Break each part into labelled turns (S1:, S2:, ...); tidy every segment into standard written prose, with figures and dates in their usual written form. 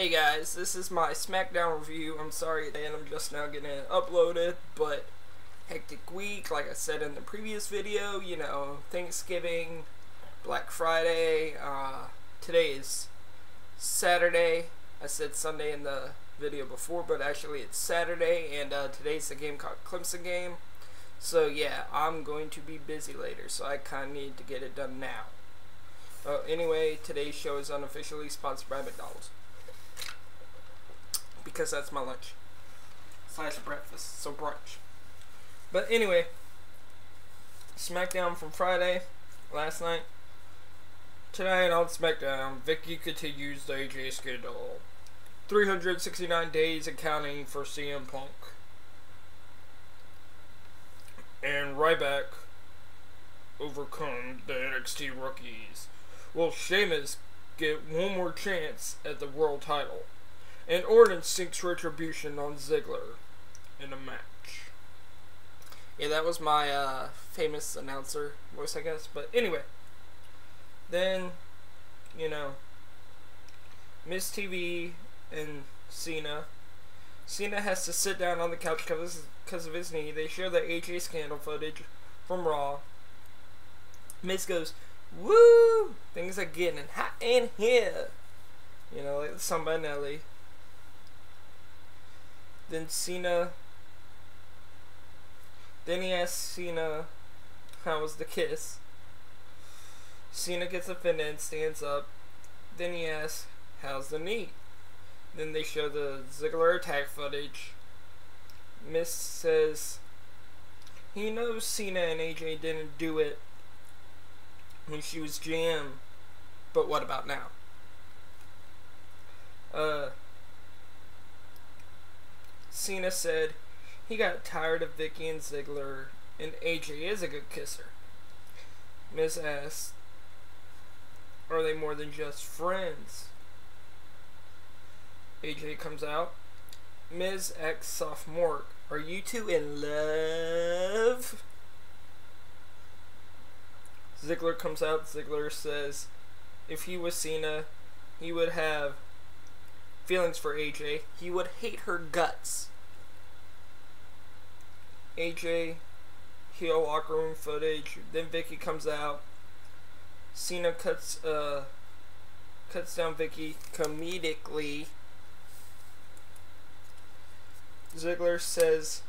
S1: Hey guys, this is my Smackdown review. I'm sorry, and I'm just now getting it uploaded, but hectic week, like I said in the previous video, you know, Thanksgiving, Black Friday, today is Saturday. I said Sunday in the video before, but actually it's Saturday, and today's the Gamecock Clemson game. So yeah, I'm going to be busy later, so I kind of need to get it done now. Anyway, today's show is unofficially sponsored by McDonald's, because that's my lunch / breakfast, so brunch. But anyway, Smackdown from Friday, last night. Tonight on Smackdown, Vicky continues the AJ scandal. 369 days and counting for CM Punk. And Ryback overcome the NXT rookies. Will Sheamus get one more chance at the world title? And Orton seeks retribution on Ziggler in a match. Yeah, that was my famous announcer voice, I guess. But anyway, then, you know, Miss TV and Cena. Cena has to sit down on the couch because of his knee. They show the AJ scandal footage from Raw. Miz goes, "Woo! Things are getting hot in here." You know, like the song by Nelly. Then he asks Cena, how was the kiss? Cena gets offended and stands up. Then he asks, how's the knee? Then they show the Ziggler attack footage. Miz says he knows Cena and AJ didn't do it when she was GM, but what about now? Cena said he got tired of Vicky and Ziggler, and AJ is a good kisser. Miz asked, are they more than just friends? AJ comes out. Miz acts sophomore. Are you two in love? Ziggler comes out. Ziggler says if he was Cena, he would have feelings for AJ. He would hate her guts. AJ, heel locker room footage. Then Vicky comes out. Cena cuts down Vicky comedically. Ziggler says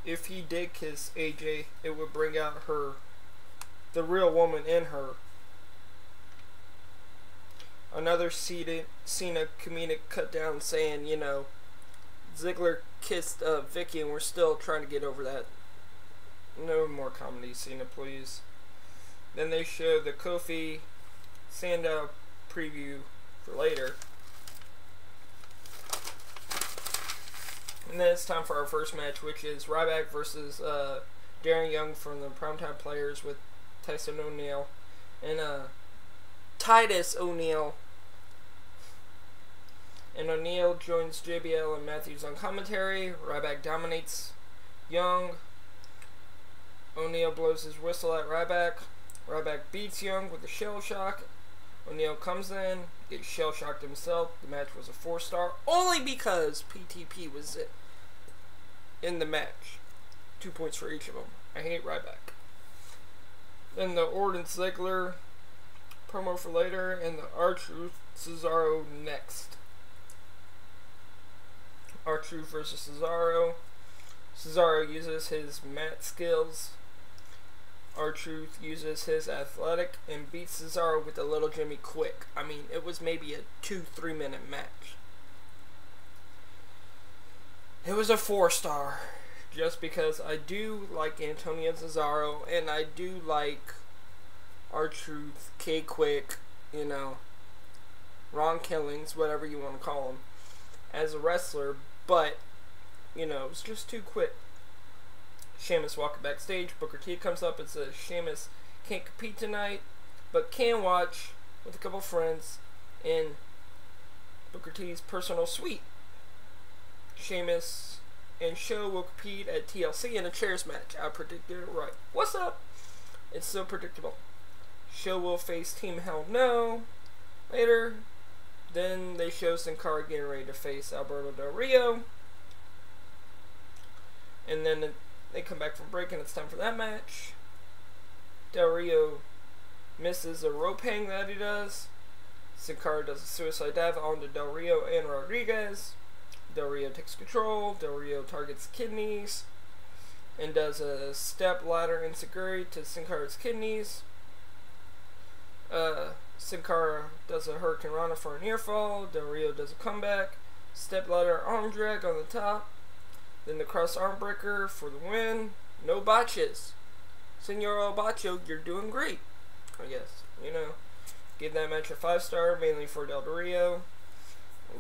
S1: if he did kiss AJ, it would bring out the real woman in her. Another Cena comedic cut down saying, you know, Ziggler kissed Vicky and we're still trying to get over that. No more comedy, Cena, please. Then they show the Kofi Sandow preview for later. And then it's time for our first match, which is Ryback versus Darren Young from the Primetime Players with Tyson O'Neil and Titus O'Neil. And O'Neil joins JBL and Matthews on commentary. Ryback dominates Young. O'Neil blows his whistle at Ryback. Ryback beats Young with a shell shock. O'Neil comes in, gets shell shocked himself. The match was a 4-star, only because PTP was in the match. 2 points for each of them. I hate Ryback. Then the Orton Ziggler promo for later, and the R-Truth Cesaro next. R-Truth versus Cesaro. Cesaro uses his mat skills. R-Truth uses his athletic and beats Cesaro with a little Jimmy quick. I mean, it was maybe a 2-3 minute match. It was a 4-star. Just because I do like Antonio Cesaro, and I do like R-Truth, K-Quick, you know, Ron Killings, whatever you want to call him, as a wrestler, but, you know, it was just too quick. Sheamus walking backstage. Booker T comes up and says Sheamus can't compete tonight, but can watch with a couple friends in Booker T's personal suite. Sheamus and Show will compete at TLC in a chairs match. I predicted it right. What's up? It's so predictable. Show will face Team Hell No later. Then they show Sin Cara getting ready to face Alberto Del Rio. And then they come back from break and it's time for that match. Del Rio misses a rope hang that he does. Sin Cara does a suicide dive onto Del Rio and Rodriguez. Del Rio takes control. Del Rio targets kidneys and does a step ladder enziguri to Sin Cara's kidneys. Sin Cara does a Hurricane Rana for a near fall. Del Rio does a comeback. Step ladder arm drag on the top. Then the cross arm breaker for the win. No botches. Senor El Bacho, you're doing great. I guess, you know. Give that match a 5-star, mainly for Del Rio.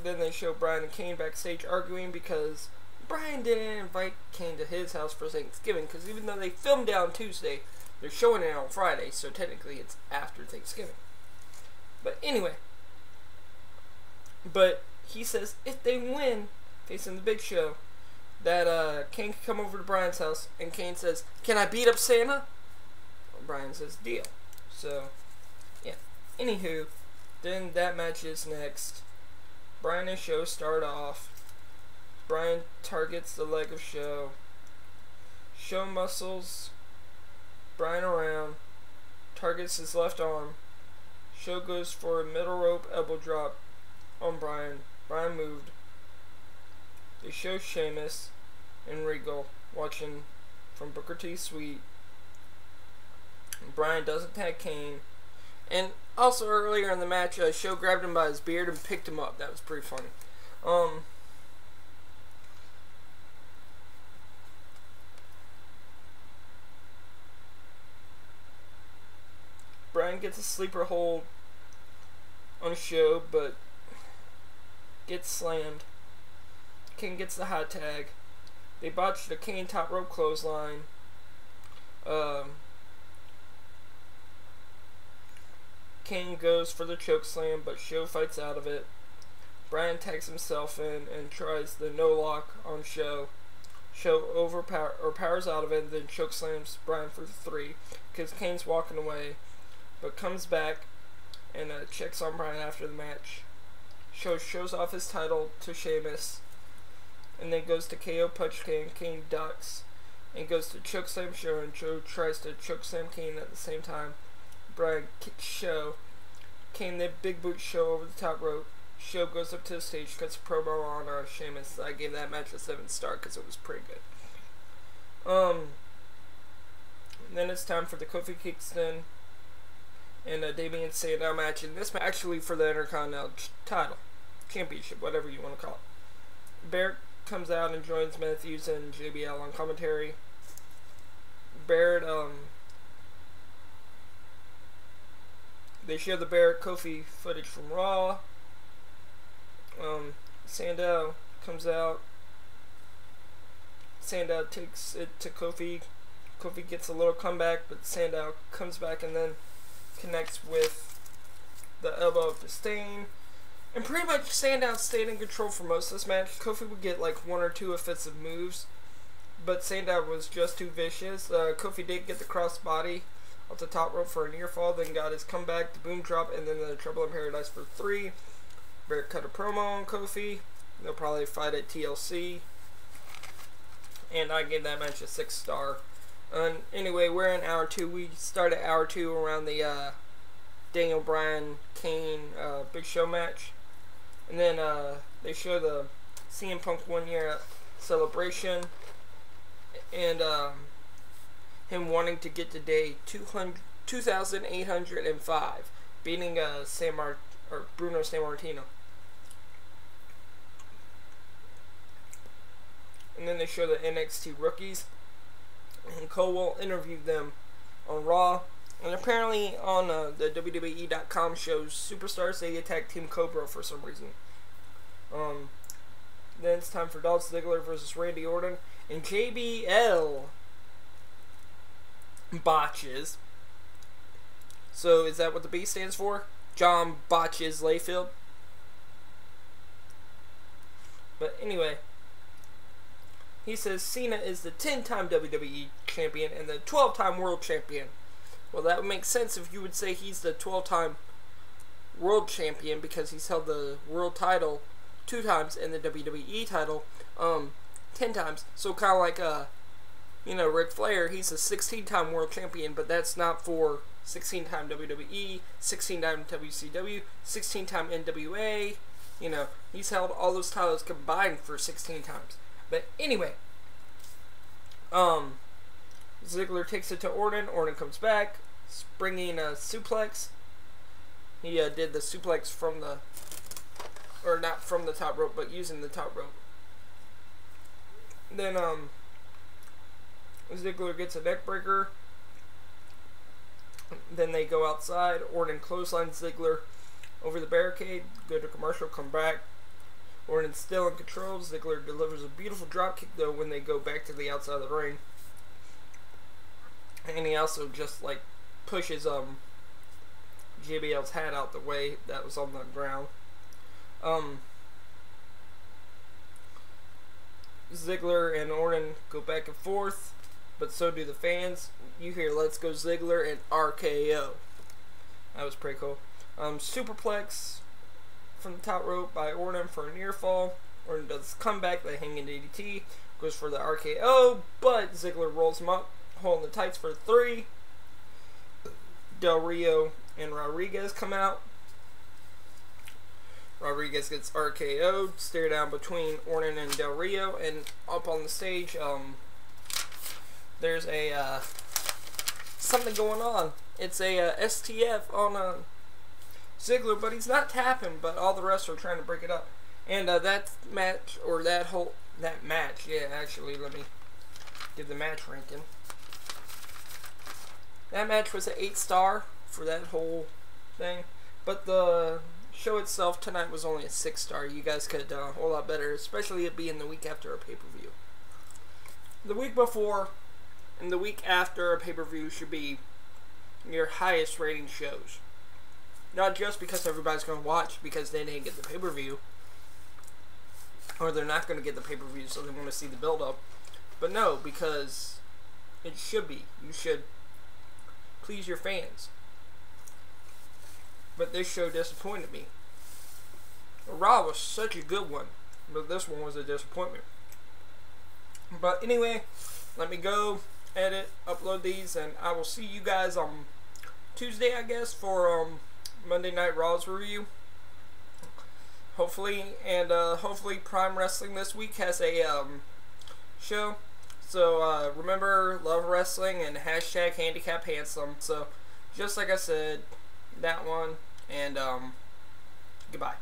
S1: Then they show Bryan and Kane backstage arguing because Bryan didn't invite Kane to his house for Thanksgiving, because even though they filmed it on Tuesday, they're showing it on Friday, so technically it's after Thanksgiving. But anyway, but he says if they win, facing the Big Show, that Kane can come over to Bryan's house, and Kane says, "Can I beat up Santa?" Well, Bryan says, "Deal." So, yeah. Anywho, then that match is next. Bryan and Show start off. Bryan targets the leg of Show. Show muscles Bryan around, targets his left arm. Show goes for a middle rope elbow drop on Bryan. Bryan moved. They show Sheamus and Regal watching from Booker T's suite. Bryan doesn't tag Kane. And also earlier in the match, Show grabbed him by his beard and picked him up. That was pretty funny. Bryan gets a sleeper hold on Show, but gets slammed. Kane gets the hot tag. They botched the Kane top rope clothesline. Kane goes for the choke slam, but Show fights out of it. Bryan tags himself in and tries the no lock on Show. Show powers out of it, and then choke slams Bryan for the 3 because Kane's walking away, but comes back and checks on Bryan after the match. Shows off his title to Sheamus, and then goes to KO punch Kane. Kane ducks and goes to chokeslam Show, and Show tries to chokeslam Kane at the same time. Bryan kicks Show. Kane then big boot Show over the top rope. Show goes up to the stage, cuts a promo on Sheamus. I gave that match a 7-star because it was pretty good. Then it's time for the Kofi Kingston and Damian Sandow match, and this match actually for the Intercontinental title, championship, whatever you want to call it. Barrett comes out and joins Matthews and JBL on commentary. Barrett, they show the Barrett Kofi footage from Raw. Sandow comes out. Sandow takes it to Kofi. Kofi gets a little comeback, but Sandow comes back and then connects with the elbow of disdain. And pretty much Sandow stayed in control for most of this match. Kofi would get like 1 or 2 offensive moves, but Sandow was just too vicious. Kofi did get the crossbody off the top rope for a near fall, then got his comeback, the boom drop, and then the Trouble in Paradise for 3. Barrett cut a promo on Kofi. They'll probably fight at TLC. And I gave that match a 6-star. Anyway, we're in hour 2. We started hour 2 around the Daniel Bryan Kane Big Show match. And then they show the CM Punk 1-year celebration. And him wanting to get to day 2,805. Beating Bruno Sammartino. And then they show the NXT rookies. And Cole interviewed them on Raw. And apparently on the WWE.com shows Superstars, they attacked Team Cobra for some reason. Then it's time for Dolph Ziggler versus Randy Orton. And JBL botches. So is that what the B stands for? John Botches Layfield. But anyway, he says Cena is the 10-time WWE champion and the 12-time world champion. Well, that would make sense if you would say he's the 12-time world champion because he's held the world title 2 times and the WWE title 10 times. So kind of like you know, Ric Flair, he's a 16-time world champion, but that's not for 16-time WWE, 16-time WCW, 16-time NWA. You know, he's held all those titles combined for 16 times. But anyway, Ziggler takes it to Orton. Orton comes back, springing a suplex. He did the suplex from the, or not from the top rope, but using the top rope. Then Ziggler gets a neck breaker. Then they go outside. Orton clotheslines Ziggler over the barricade. Go to commercial. Come back. Orton's still in control. Ziggler delivers a beautiful dropkick though when they go back to the outside of the ring. And he also just like pushes JBL's hat out the way that was on the ground. Ziggler and Orton go back and forth, but so do the fans. You hear "Let's go Ziggler" and RKO. That was pretty cool. Superplex from the top rope by Orton for a near fall. Orton does comeback, they hang in DDT, goes for the RKO, but Ziggler rolls him up, holding the tights for 3. Del Rio and Rodriguez come out. Rodriguez gets RKO'd, stare down between Orton and Del Rio, and up on the stage, there's a, something going on. It's a STF on Ziggler, but he's not tapping, but all the rest are trying to break it up. And that match, or that match, yeah, actually, let me give the match ranking. That match was an 8-star for that whole thing, but the show itself tonight was only a 6-star. You guys could have done a whole lot better, especially it being the week after a pay-per-view. The week before and the week after a pay-per-view should be your highest rating shows. Not just because everybody's going to watch because they didn't get the pay-per-view, or they're not going to get the pay-per-view so they want to see the build-up, but no, because it should be. You should please your fans. But this show disappointed me. Raw was such a good one, but this one was a disappointment. But anyway, let me go edit, upload these, and I will see you guys on Tuesday, I guess, for Monday Night Raw's review. Hopefully, and hopefully Prime Wrestling this week has a show. So remember, love wrestling and hashtag handicap handsome. So just like I said, that one, and goodbye.